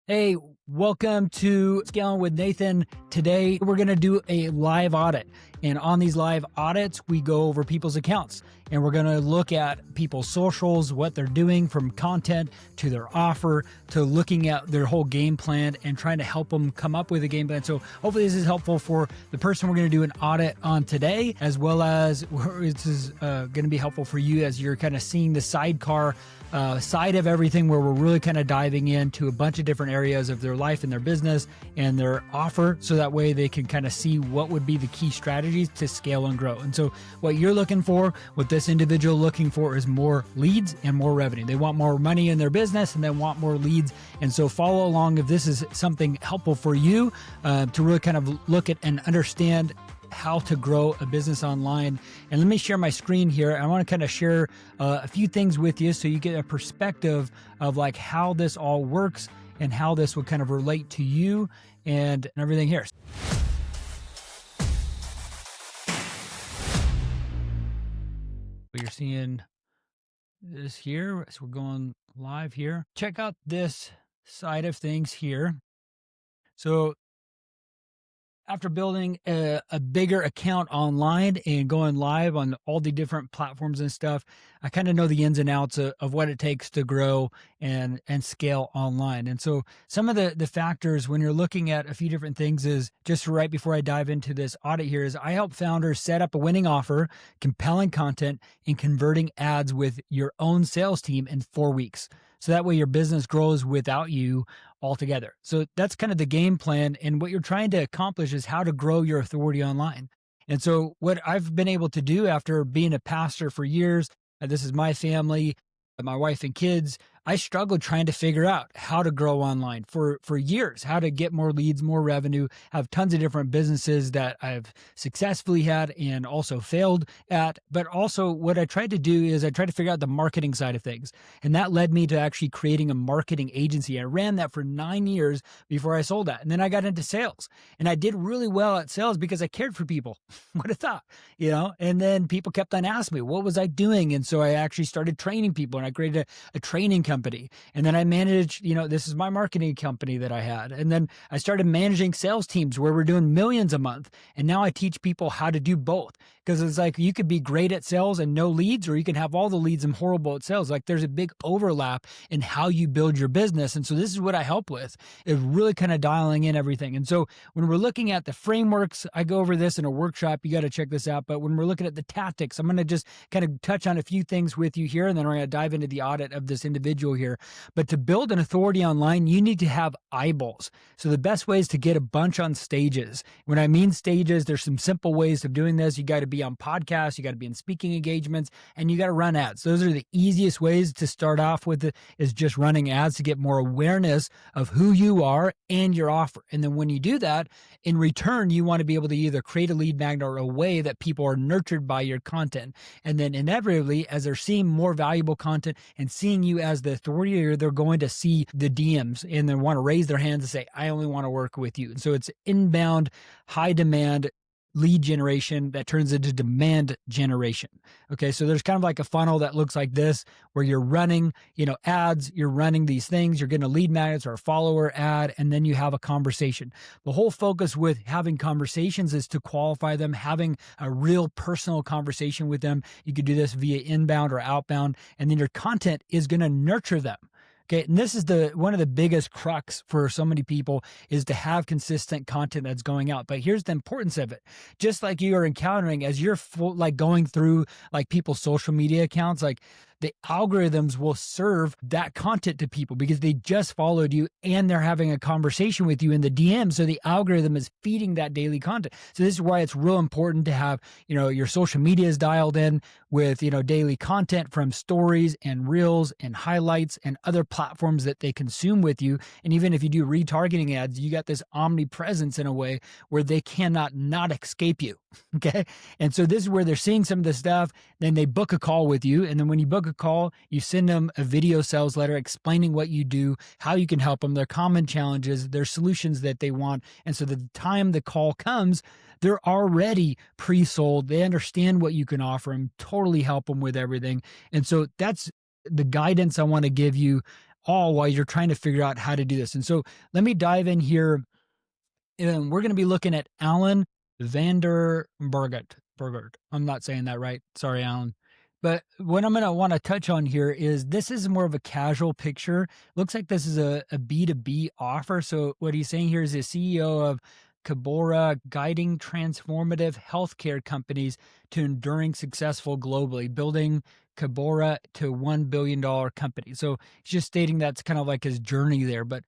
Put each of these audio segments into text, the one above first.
Hey, welcome to Scaling with Nathan. Today, we're going to do a live audit. And on these live audits, we go over people's accounts and we're going to look at people's socials, what they're doing from content to their offer to looking at their whole game plan and trying to help them come up with a game plan. So hopefully this is helpful for the person we're going to do an audit on today, as well as this is going to be helpful for you as you're kind of seeing the sidecar side of everything, where we're really kind of diving into a bunch of different areas of their life and their business and their offer, so that way they can kind of see what would be the key strategies to scale and grow. And so what you're looking for, what this individual looking for, is more leads and more revenue. They want more money in their business and they want more leads. And so follow along if this is something helpful for you to really kind of look at and understand how to grow a business online. And let me share my screen here. I want to kind of share a few things with you so you get a perspective of like how this all works and how this would kind of relate to you and everything here. You're seeing this here. So we're going live here. Check out this side of things here. So after building a bigger account online and going live on all the different platforms and stuff, I kind of know the ins and outs of what it takes to grow and scale online. And so some of the factors when you're looking at a few different things is, just right before I dive into this audit here, is I help founders set up a winning offer, compelling content, and converting ads with your own sales team in 4 weeks. So that way your business grows without you altogether. So that's kind of the game plan. And what you're trying to accomplish is how to grow your authority online. And so what I've been able to do after being a pastor for years, and this is my family, my wife and kids, I struggled trying to figure out how to grow online for years, how to get more leads, more revenue. I have tons of different businesses that I've successfully had and also failed at. But also what I tried to do is I tried to figure out the marketing side of things. And that led me to actually creating a marketing agency. I ran that for 9 years before I sold that. And then I got into sales, and I did really well at sales because I cared for people. What a thought, and then people kept on asking me, what was I doing? And so I actually started training people, and I created a training company. And then I managed, this is my marketing company that I had. And then I started managing sales teams where we're doing millions a month. And now I teach people how to do both, because it's like you could be great at sales and no leads, or you can have all the leads and horrible at sales. Like there's a big overlap in how you build your business. And so this is what I help with, is really kind of dialing in everything. And so when we're looking at the frameworks, I go over this in a workshop. You got to check this out. But when we're looking at the tactics, I'm going to just kind of touch on a few things with you here, and then we're going to dive into the audit of this individual here. But to build an authority online, you need to have eyeballs. So the best way is to get a bunch on stages. When I mean stages, there's some simple ways of doing this. You got to be on podcasts, you got to be in speaking engagements, and you got to run ads. Those are the easiest ways to start off with, is just running ads to get more awareness of who you are and your offer. And then when you do that, in return, you want to be able to either create a lead magnet or a way that people are nurtured by your content. And then inevitably, as they're seeing more valuable content and seeing you as the authority, they're going to see the DMs and then want to raise their hands and say, I only want to work with you. And so it's inbound, high demand lead generation that turns into demand generation. Okay. So there's kind of like a funnel that looks like this, where you're running, ads, you're running these things, you're getting a lead magnets or a follower ad, and then you have a conversation. The whole focus with having conversations is to qualify them, having a real personal conversation with them. You could do this via inbound or outbound, and then your content is going to nurture them. Okay. And this is one of the biggest crux for so many people, is to have consistent content that's going out. But here's the importance of it. Just like you are encountering as you're going through like people's social media accounts, like the algorithms will serve that content to people because they just followed you and they're having a conversation with you in the DM. So the algorithm is feeding that daily content. So this is why it's real important to have, your social media is dialed in with, daily content from stories and reels and highlights and other platforms that they consume with you. And even if you do retargeting ads, you got this omnipresence in a way where they cannot not escape you. Okay. And so this is where they're seeing some of this stuff. Then they book a call with you. And then when you book a call, you send them a video sales letter explaining what you do, how you can help them, their common challenges, their solutions that they want. And so the time the call comes, they're already pre-sold. They understand what you can offer them, totally help them with everything. And so that's the guidance I want to give you all while you're trying to figure out how to do this. And so let me dive in here, and we're going to be looking at Alan Vander Burgert. Burgert. I'm not saying that right. Sorry, Alan. But what I'm going to want to touch on here is this is more of a casual picture. Looks like this is a B2B offer. So what he's saying here is the CEO of Kabora guiding transformative healthcare companies to enduring successful globally, building Kabora to $1 billion company. So he's just stating that's kind of like his journey there. But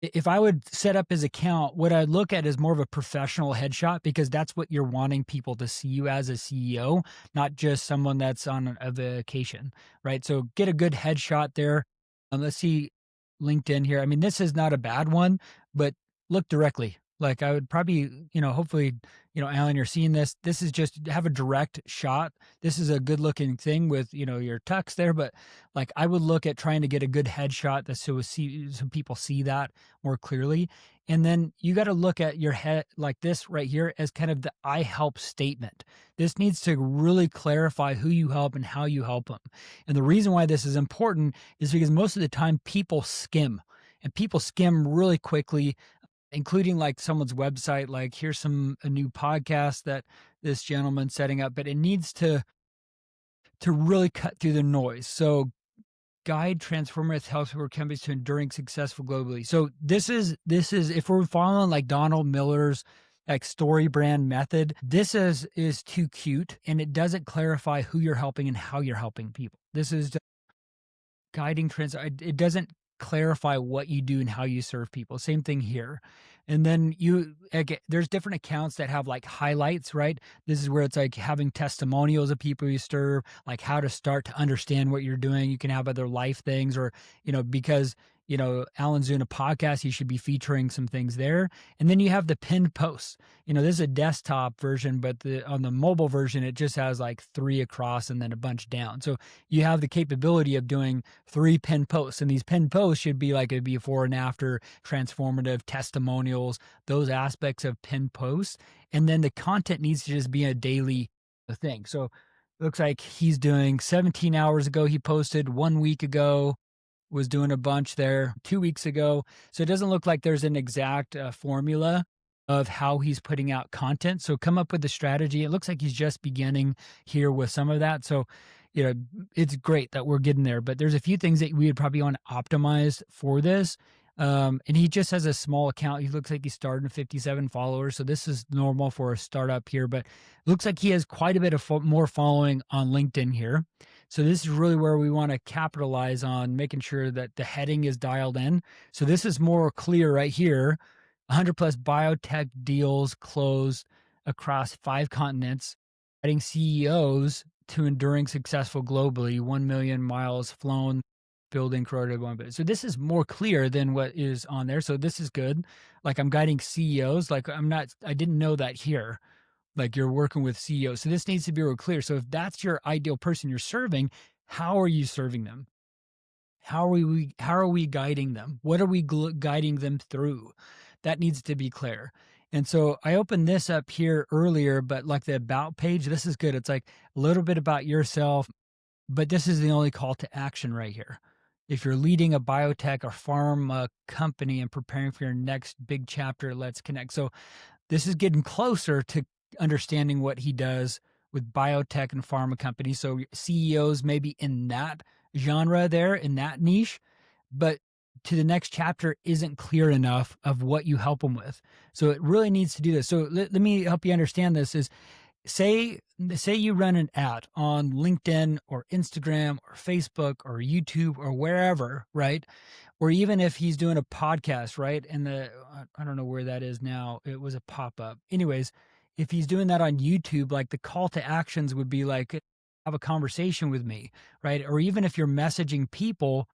if I would set up his account, what I'd look at is more of a professional headshot, because that's what you're wanting people to see you as a CEO, not just someone that's on a vacation, right? So get a good headshot there. Let's see LinkedIn here. I mean, this is not a bad one, but look directly. Like I would probably, hopefully, Alan, you're seeing this. This is just have a direct shot. This is a good looking thing with, your tux there, but like I would look at trying to get a good headshot so people see that more clearly. And then you got to look at your head like this right here as kind of the I help statement. This needs to really clarify who you help and how you help them. And the reason why this is important is because most of the time people skim really quickly, including like someone's website. Like here's a new podcast that this gentleman's setting up, but it needs to really cut through the noise. So guide transformative healthcare companies to enduring successful globally. So this is if we're following like Donald Miller's like story brand method, this is too cute, and it doesn't clarify who you're helping and how you're helping people. This is guiding trends. It doesn't clarify what you do and how you serve people. Same thing here. And then there's different accounts that have like highlights, right? This is where it's like having testimonials of people you serve, like how to start to understand what you're doing. You can have other life things, or, because Alan's doing a podcast, he should be featuring some things there. And then you have the pinned posts. This is a desktop version, but on the mobile version, it just has like 3 across and then a bunch down. So you have the capability of doing 3 pinned posts, and these pinned posts should be like a before and after, transformative testimonials, those aspects of pinned posts. And then the content needs to just be a daily thing. So it looks like he's doing 17 hours ago, he posted 1 week ago, was doing a bunch there 2 weeks ago. So it doesn't look like there's an exact formula of how he's putting out content. So come up with a strategy. It looks like he's just beginning here with some of that. So, it's great that we're getting there, but there's a few things that we would probably want to optimize for this. And he just has a small account. He looks like he's starting with 57 followers. So this is normal for a startup here, but it looks like he has quite a bit of more following on LinkedIn here. So this is really where we want to capitalize on making sure that the heading is dialed in. So this is more clear right here. 100 plus biotech deals closed across 5 continents, adding CEOs to enduring successful globally, 1 million miles flown, building creative one bit. So this is more clear than what is on there. So this is good. Like I'm guiding CEOs. Like I didn't know that here. Like you're working with CEOs. So this needs to be real clear. So if that's your ideal person you're serving, how are you serving them? How are we guiding them? What are we guiding them through? That needs to be clear. And so I opened this up here earlier, but like the about page, this is good. It's like a little bit about yourself, but this is the only call to action right here. If you're leading a biotech or pharma company and preparing for your next big chapter, let's connect. So this is getting closer to understanding what he does with biotech and pharma companies. So CEOs maybe in that genre there, in that niche, but to the next chapter isn't clear enough of what you help them with. So it really needs to do this. So let me help you understand this is say you run an ad on LinkedIn or Instagram or Facebook or YouTube or wherever, right? Or even if he's doing a podcast, right? And I don't know where that is now. It was a pop-up. Anyways, if he's doing that on YouTube, like the call to actions would be like, have a conversation with me, right? Or even if you're messaging people,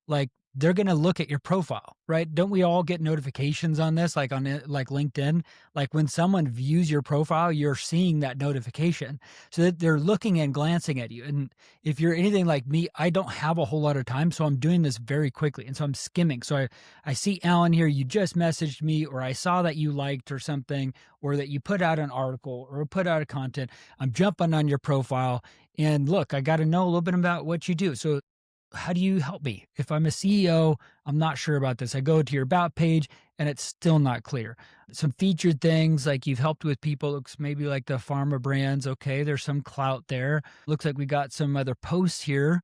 like they're going to look at your profile, right? Don't we all get notifications on this? Like on like LinkedIn, like when someone views your profile, you're seeing that notification so that they're looking and glancing at you. And if you're anything like me, I don't have a whole lot of time. So I'm doing this very quickly. And so I'm skimming. So I see Alan here, you just messaged me, or I saw that you liked or something, or that you put out an article or put out a content. I'm jumping on your profile and look, I got to know a little bit about what you do. So how do you help me? If I'm a CEO, I'm not sure about this. I go to your about page and it's still not clear. Some featured things like you've helped with people, looks maybe like the pharma brands. Okay, there's some clout there. Looks like we got some other posts here,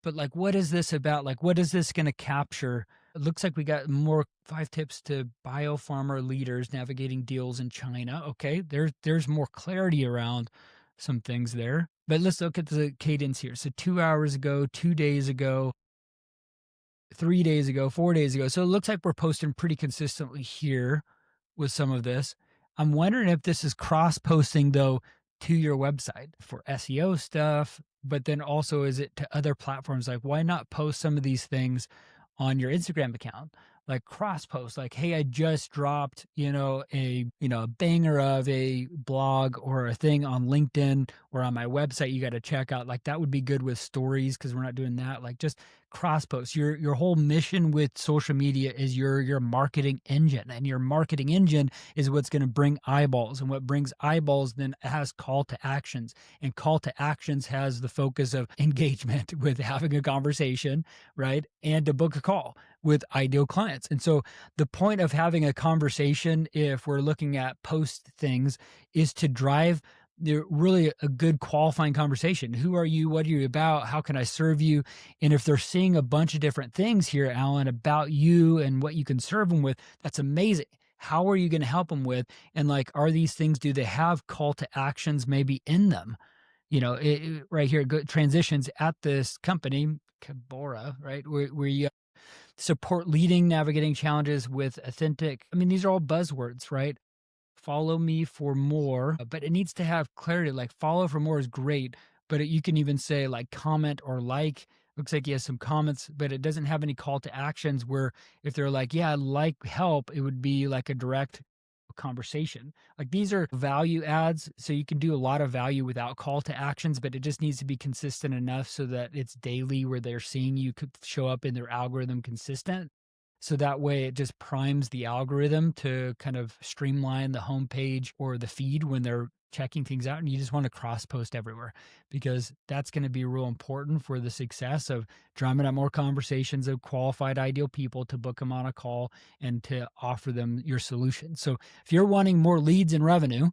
but like, what is this about? Like, what is this going to capture? It looks like we got more 5 tips to biopharma leaders navigating deals in China. Okay, there's more clarity around some things there. But let's look at the cadence here. So 2 hours ago, 2 days ago, 3 days ago, 4 days ago. So it looks like we're posting pretty consistently here with some of this. I'm wondering if this is cross posting though to your website for SEO stuff, but then also is it to other platforms? Like, why not post some of these things on your Instagram account? Like cross post, like, hey, I just dropped, a banger of a blog or a thing on LinkedIn or on my website. You got to check out. Like that would be good with stories because we're not doing that. Like just cross post. Your whole mission with social media is your marketing engine, and your marketing engine is what's going to bring eyeballs, and what brings eyeballs then has call to actions, and call to actions has the focus of engagement with having a conversation, right? And to book a call with ideal clients. And so the point of having a conversation, if we're looking at post things, is to drive really a good qualifying conversation. Who are you? What are you about? How can I serve you? And if they're seeing a bunch of different things here, Alan, about you and what you can serve them with, that's amazing. How are you going to help them with? And like, are these things, do they have call to actions maybe in them? Right here, transitions at this company, Cabora, right? Where you support leading, navigating challenges with authentic. I mean, these are all buzzwords, right? Follow me for more, but it needs to have clarity. Like follow for more is great, but you can even say like comment or like. Looks like he has some comments, but it doesn't have any call to actions where if they're like, yeah, like help, it would be like a direct conversation. Like these are value adds. So you can do a lot of value without call to actions, but it just needs to be consistent enough so that it's daily where they're seeing you could show up in their algorithm consistent. So that way it just primes the algorithm to kind of streamline the homepage or the feed when they're checking things out. And you just want to cross post everywhere because that's going to be real important for the success of drumming up more conversations of qualified ideal people to book them on a call and to offer them your solution. So if you're wanting more leads and revenue,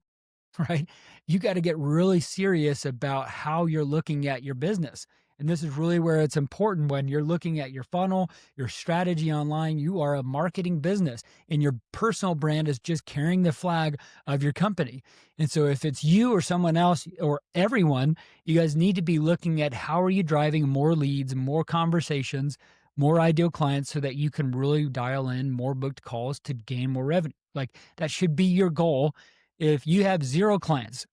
right, you got to get really serious about how you're looking at your business. And this is really where it's important when you're looking at your funnel, your strategy online. You are a marketing business and your personal brand is just carrying the flag of your company. And so if it's you or someone else or everyone, you guys need to be looking at how are you driving more leads, more conversations, more ideal clients so that you can really dial in more booked calls to gain more revenue. Like that should be your goal. If you have 0 clients,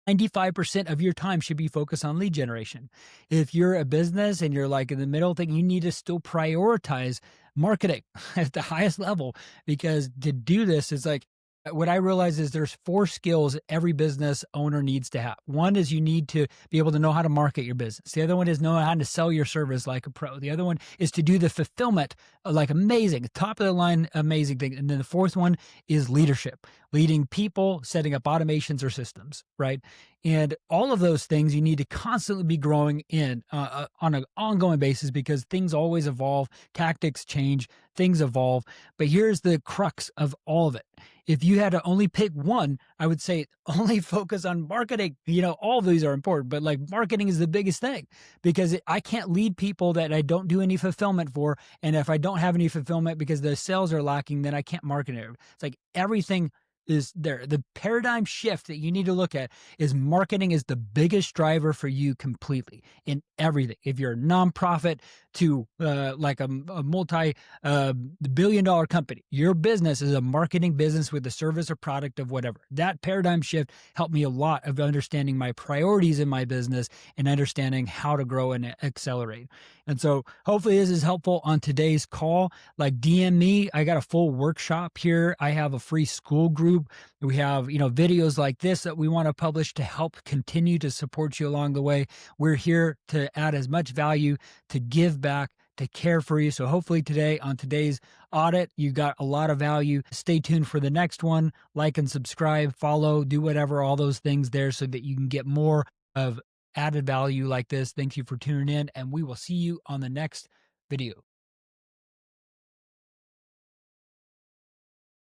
95% of your time should be focused on lead generation. If you're a business and you're like in the middle thing, you need to still prioritize marketing at the highest level, because to do this is like, what I realize is there's 4 skills every business owner needs to have. One is you need to be able to know how to market your business. The other one is know how to sell your service like a pro. The other one is to do the fulfillment like amazing, top of the line, amazing thing. And then the 4th one is leadership, leading people, setting up automations or systems, right? And all of those things you need to constantly be growing in on an ongoing basis because things always evolve, tactics change, things evolve. But here's the crux of all of it. If you had to only pick one, I would say only focus on marketing. All of these are important, but like marketing is the biggest thing because I can't lead people that I don't do any fulfillment for. And if I don't have any fulfillment because the sales are lacking, then I can't market it. It's like everything is there. The paradigm shift that you need to look at is marketing is the biggest driver for you completely in everything. If you're a nonprofit to like a multi-billion-dollar company, your business is a marketing business with a service or product of whatever. That paradigm shift helped me a lot of understanding my priorities in my business and understanding how to grow and accelerate. And so hopefully this is helpful on today's call. Like DM me. I got a full workshop here. I have a free school group. We have, videos like this that we want to publish to help continue to support you along the way. We're here to add as much value, to give back, to care for you. So hopefully today on today's audit, you got a lot of value. Stay tuned for the next one. Like and subscribe, follow, do whatever, all those things there so that you can get more of added value like this. Thank you for tuning in, and we will see you on the next video.